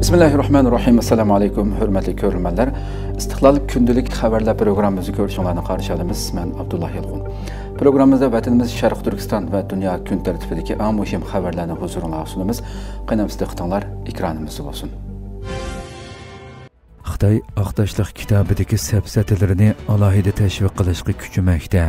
Bismillahirrahmanirrahim. Assalamu alaykum, hörmətli görürmənlər. İstiqlal gündəlik xəbərlər proqramımızı görüşünlərlə qarşılayırıq. Mən Abdullah Yılğun. Proqramımızda vətənimiz Şərq Türkistan və dünya gün tərtibidəki ən mühim xəbərlərini huzuruna sunumuz. Qənəmizdə xətanlar ekranımızda olsun. Xitay Aqtaşlıq kitabidəki səfsətələrini alohida təşviq qilishga kuchuməkdə.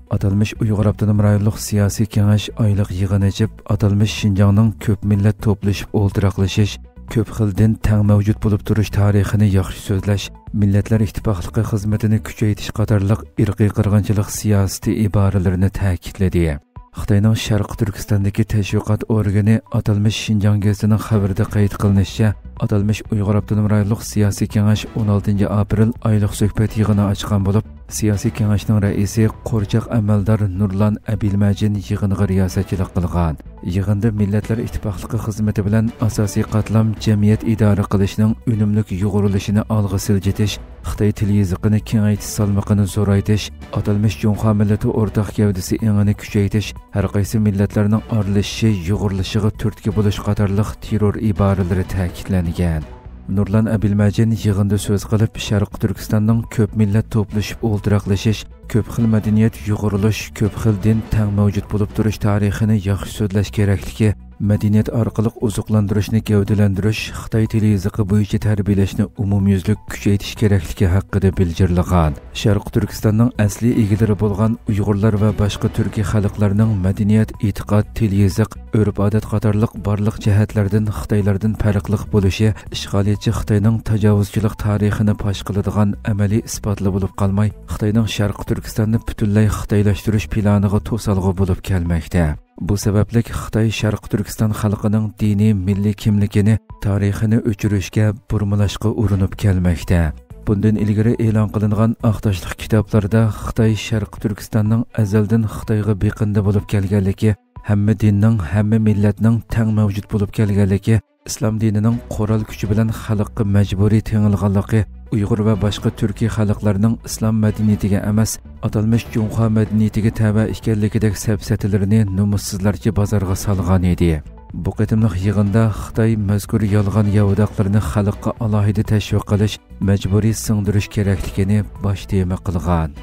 Atalmış Uyghur Abdunum rayonluq siyasi kengash aylıq yığın açıb, atalmış Şinjanның köp millat toplashib o'ltiraqlashish, köp xildən tang mavjud bo'lib turish tarixini yaxshi so'zlash, millatlar ittifoqligi xizmatini kuchaytirish qatorliq irqiy qirg'inchilik siyosati iboralarini ta'kidladi. Xitoyning Sharq Turkistondagi tashviqot organi atalmış Şinjan gazetining xabarida qayd qilinishicha, atalmış Uyghur Abdunum rayonluq siyasi kengash 16 aprel oylik suhbat yig'ini ochgan bo'lib, siyasi kengashning raisi Qo'rchoq amaldor Nurlan Abilmajin yig'inga riyosatchilik qilgan. Yig'inda millatlar ittifoqligi xizmati bilan asosiy qatlam jamiyat idora qilishning unumli yo'g'rilishini olg'a siljitish, Xitoy tili yoziqini kengaytirish salmoqini zo'raytirish, atalmış Junxo millati o'rtaq gavdasi engini kuchaytirish, har qaysi millatlarning aralashishi, yo'g'rilishiga turtki bo'lish qatorliq terror iboralari ta'kidlangan. Nurlan Abilmajin yig'inda so'z qilib, Sharq Turkistonning ko'p millat to'plashib o'ltiraqlashish, ko'p xil madaniyat yo'g'rilish, ko'p xil din tang mavjud bo'lib turish tarixini yaxshi so'zlash kerakligi, madaniyat orqali oziqlantirishni gavdalantirish, Xitoy tili yoziqi bo'yicha tarbiyalashni umumyuzlik kuchaytirish kerakligi haqida bildirilgan. Sharq Turkistonning asli egalari bo'lgan Uyg'urlar va boshqa turkiy xalqlarning madaniyat, e'tiqod, til yoziq, urf-odat qatorliq barliq jihatlardan Xitoylardan farqli bo'lishi, ishg'oliyatchi Xitoyning tajovuzchilik tarixini fosh qiladigan amaliy isbotli bo'lib qolmay, Xitoyning Sharq Turkistonni butunlay xitoylashtirish planiga to'salg'i bo'lib kelmoqda. Bu sababli Xitoy Sharq Turkiston xalqining diniy milliy kimligini, tarixini o'chirishga, burmilashga urinib kelmoqda. Bundan ilgari e'lon qilingan Aqtaşlıq kitoblarda Xitoy Sharq Turkistonning azaldan Xitoyga beqindi bo'lib kelganligi, hamma dinning, hamma millatning tang mavjud bo'lib kelganligi, islom dinining qo'ral kuchi bilan xalqqa majburiy tengilganligi, Uyg'ur va boshqa turkiy xalqlarning islom madaniyatiga emas, atalmış Junxo madaniyatiga tava ekanligidek safsatalarini numussizlarcha bozorga solgan edi. Bu qatimliq yig'inda Xitoy mazkur yolg'on yavudoqlarni xalqqa alohida tashviq qilish, majburiy singdirish kerakligini bosh tema qilgan.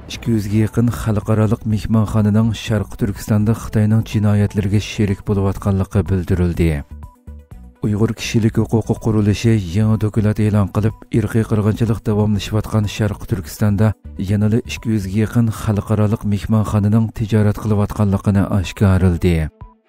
200 ga yaqin xalqaro mehmonxonaning Sharq Turkistonda Xitoyning jinoyatlariga sherik bo'layotganligi bildirildi. Uyg'ur kishilik huquqi qurilishi yangi dokument e'lon qilib, irqiy qirg'inchilik davomlashayotgan Sharq Turkistonda yana 200 ga yaqin xalqaro mehmonxonaning tijorat qilayotganligini oshkorladi.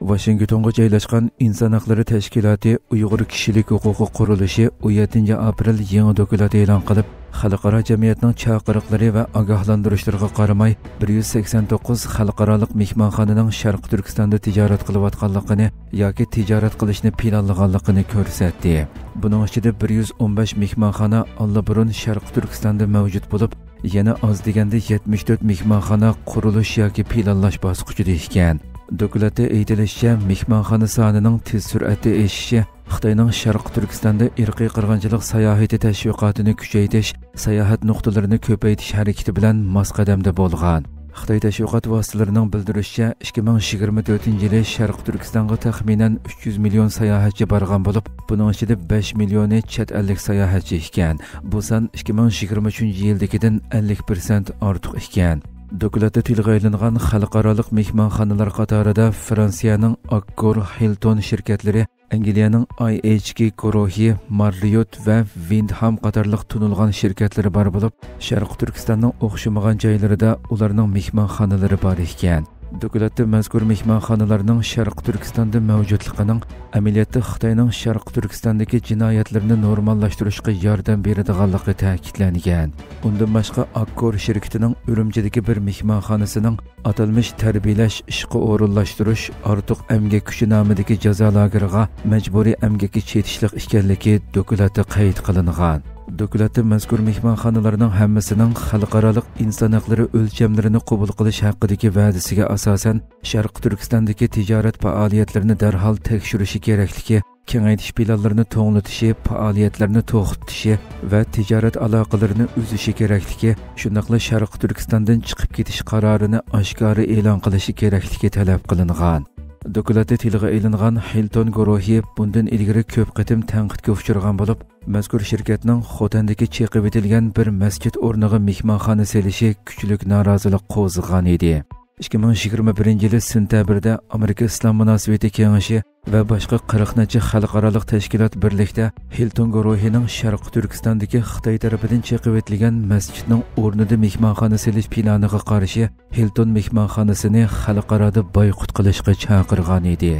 Washingtonga joylashgan Inson haqlari tashkiloti Uyg'ur kishilik huquqi qurilishi 17 aprel yangi dokument e'lon qilib, xalqaro jamiyatning chaqiriqlari va ogohlantirishlarga qaramay 189 xalqaro mehmonxonaning Sharq Turkistonda tijorat qilayotganligini yoki tijorat qilishni planlaganligini ko'rsatdi. Buning ichida 115 mehmonxona allburun Sharq Turkistonda mavjud bo'lib, yana oz deganda 74 mehmonxona qurilish yoki planlash bosqichida ekan. Dokumentda aytilishicha, mehmonxona sonining tez sur'atda eshishi Xitoyning Sharq Turkistonda irqiy qirg'inchilik sayohati tashviqotini kuchaytirish, sayohat nuqtalarini ko'paytirish harakati bilan mos qadamda bo'lgan. Xitoy tashviqot vositalarining bildirishicha, 2024-yili Sharq Turkistonga taxminan 300 million sayohatchi borgan bo'lib, buning ichida 5 millioni chet ellik sayohatchi ekan. Bu son 2023-yildagidan 50% ortiq ekan. Dokumentda tilga ilingan xalqaro mehmonxonalar qatorida Fransiyaning Accor, Hilton shirkatlari, Angliyaning IHG guruhi, Marriott va Wyndham qatorliq tunilgan shirkatlari bor bo'lib, Sharq Turkistonning o'xshamagan joylarida ularning mehmonxonalari bor ekan. Dokumentda mazkur mehmonxonalarning Sharq Turkistonda mavjudligining amaliyotda Xitoyning Sharq Turkistondagi jinoyatlarni normallashtirishga yordam beradiganligi ta'kidlangan. Undan boshqa Accor shirkatining Urumchidagi bir mehmonxonasining atalmış tarbiyalash, ishga o'rinlashtirish, ortiq emgak kuchi nomidagi jazo lageriga majburiy emgakka chetishlik ekanligi dokumentda qayd qilingan. Dokumentda mazkur mehmonxonalarning hammasining xalqaro inson haqlari o'lchamlarini qabul qilish haqidagi va'dasiga asosan Sharq Turkistondagi tijorat faoliyatlarini darhol tekshirishi kerakligi, kengaytirish planlarini to'g'nitishi, faoliyatlarni to'xtatishi va tijorat aloqalarini uzishi kerakligi, shundaqla Sharq Turkistondan chiqib ketish qarorini oshkora e'lon qilishi kerakligi talab qilingan. Dokladda tilga ilingan Hilton guruhi bundan ilgari ko'p qatim tanqidga uchragan bo'lib, mazkur shirkatning Xotandagi chaqib etilgan bir masjid o'rniga mehmonxona selishi kuchlik norozilik qo'zg'agan edi. 2021 sentabrda Amerika Islom munosabati kengashi va boshqa 40 necha xalqaro tashkilot birlikda Hilton guruhining Sharq Turkistondagi Xitoy tarafidan chaqib etilgan masjidning o'rnida mehmonxona selish planiga qarshi Hilton mehmonxonasini xalqaro boyqut qilishga chaqirgan edi.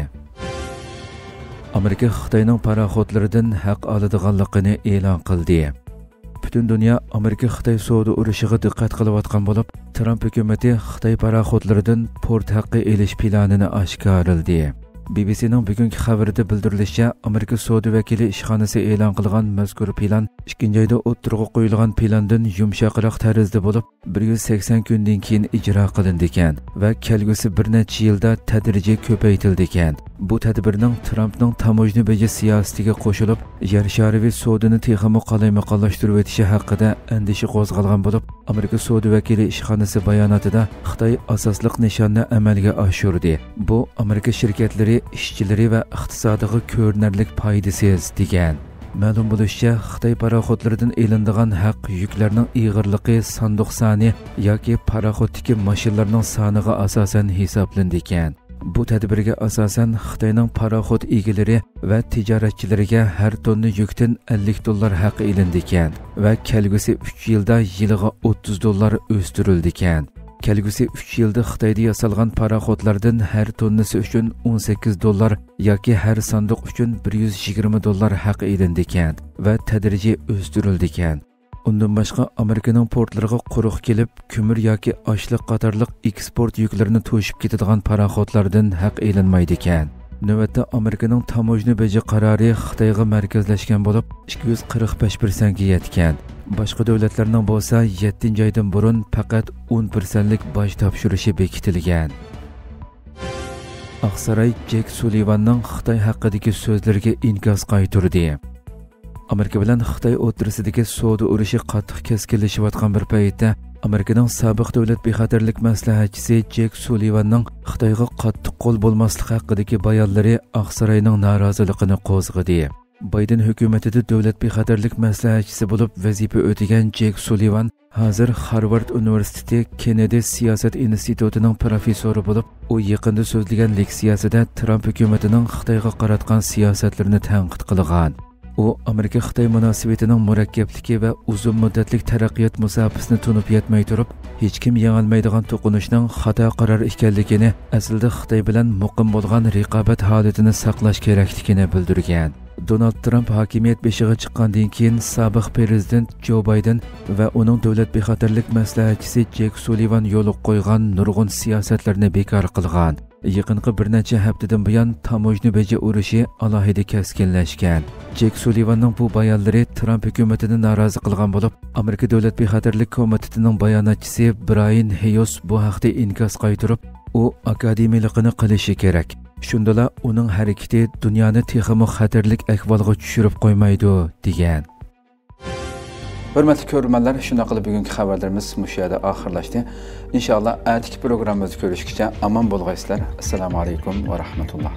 Amerika Xitoyning paraxodlaridan haq oladiganligini e'lon qildi. Butun dunyo Amerika-Xitoy savdo urushiga diqqat qilayotgan bo'lib, Trump hukumatı Xitoy paraxodlaridan port haqqi elish planini oshkorladi. BBC'ning bugungi xabarida bildirilishicha, Amerika savdo vakili ishxonasi e'lon qilgan mazkur plan ikkinchi oyda o'ttirg'a qo'yilgan plandan yumshoqroq tarzda bo'lib, 180 kundan keyin ijro qilindi ekan va kelgusi bir necha yilda tadrijiy ko'paytirildi ekan. Bu tadbirning Trumpning tamojna beji siyosatiga qo'shilib, yer shariviy savdoni texmo qalaymaqonlashtirib o'tishi haqida andisha qo'zg'algan bo'lib, Amerika savdo vakili ishxonasi bayonotida Xitoy asosliq nishonni amalga oshirdi. Bu Amerika shirkatlari, ishchilari va iqtisodiga ko'rinarli foydasiz degan. Ma'lum bo'lishicha, Xitoy paraxodlaridan elinadigan haq yuklarning ig'irligi sanduq soni yoki paraxoddagi mashinalarning soniga asosan hisoblandi ekan. Bu tadbirga asosan Xitoyning paraxod egalari va tijoratchilariga har tonna yukdan $50 haq ilindi ekan va kelgusi 3 yilda yiliga $30 o'stirildi ekan. Kelgusi 3 yilda Xitoyda yasalgan paraxodlardan har tonnasi uchun $18 yoki har sanduq uchun $120 haq ilindi ekan va tadrijiy o'stirildi ekan. Undan boshqa Amerikaning portlariga quruq kelib, ko'mir yoki oshliq qatorliq eksport yuklarini to'shib ketadigan paraxodlardan haq elinmaydi ekan. Navbatda Amerikaning tamojna beji qarori Xitoyga markazlashgan bo'lib, 245% ga yetgan. Boshqa davlatlarning bo'lsa 7-oydan burun faqat 10%lik boj topshirishi bekitilgan. Oqsaroy Jek Sullivanning Xitoy haqidagi so'zlariga inkos qaytardi. Amerika bilan Xitoy o'rtasidagi savdo urushi qattiq keskinlashayotgan bir paytda Amerikaning sobiq davlat bexatarlik maslahatchisi Jek Sullivanning Xitoyga qattiq qo'l bo'lmasligi haqidagi bayonlari Oqsaroyning noroziligini qo'zg'adi. Bayden hukumatida davlat bexatarlik maslahatchisi bo'lib vazifa o'tagan Jek Sullivan hozir Harvard universiteti Kennedy siyosat institutining professori bo'lib, u yaqinda so'zlagan leksiyasida Trump hukumatining Xitoyga qaratgan siyosatlarini tanqid qilgan. U Amerika-Xitoy munosabatining murakkabligi va uzun muddatli taraqqiyot musofasini tunib yetmay turib, hech kim yengolmaydigan to'qinishning xato qaror ekanligini, aslida Xitoy bilan muqim bo'lgan raqobat holatini saqlash kerakligini bildirgan. Donald Trump hokimiyat beshiga chiqqandan keyin sobiq prezident Joe Biden va uning davlat bexatarlik maslahatchisi Jek Sullivan yo'l qo'ygan nurg'un siyosatlarni bekor qilgan. Yaqinqi bir necha haftadan buyon tamojna beji urushi alohida keskinlashgan. Jek Sullivanning bu bayonlari Trump hukumatini norozi qilgan bo'lib, Amerika Davlat bexatarlik komitetining bayonotchisi Brian Hayes bu haqda inkos qaytarib, u akademiyaligini qilishi kerak. Shundala uning harakati dunyoni texmo xatarlik ahvolga tushirib qo'ymaydi degan. Hurmatli ko'ruvchilar, shunday qilib bugungi xabarlarimiz mush yerda oxirlashdi. Inshaalloh atigi programmamizni ko'rishgacha omon bo'lg'aysizlar. Assalomu alaykum va rahmatulloh.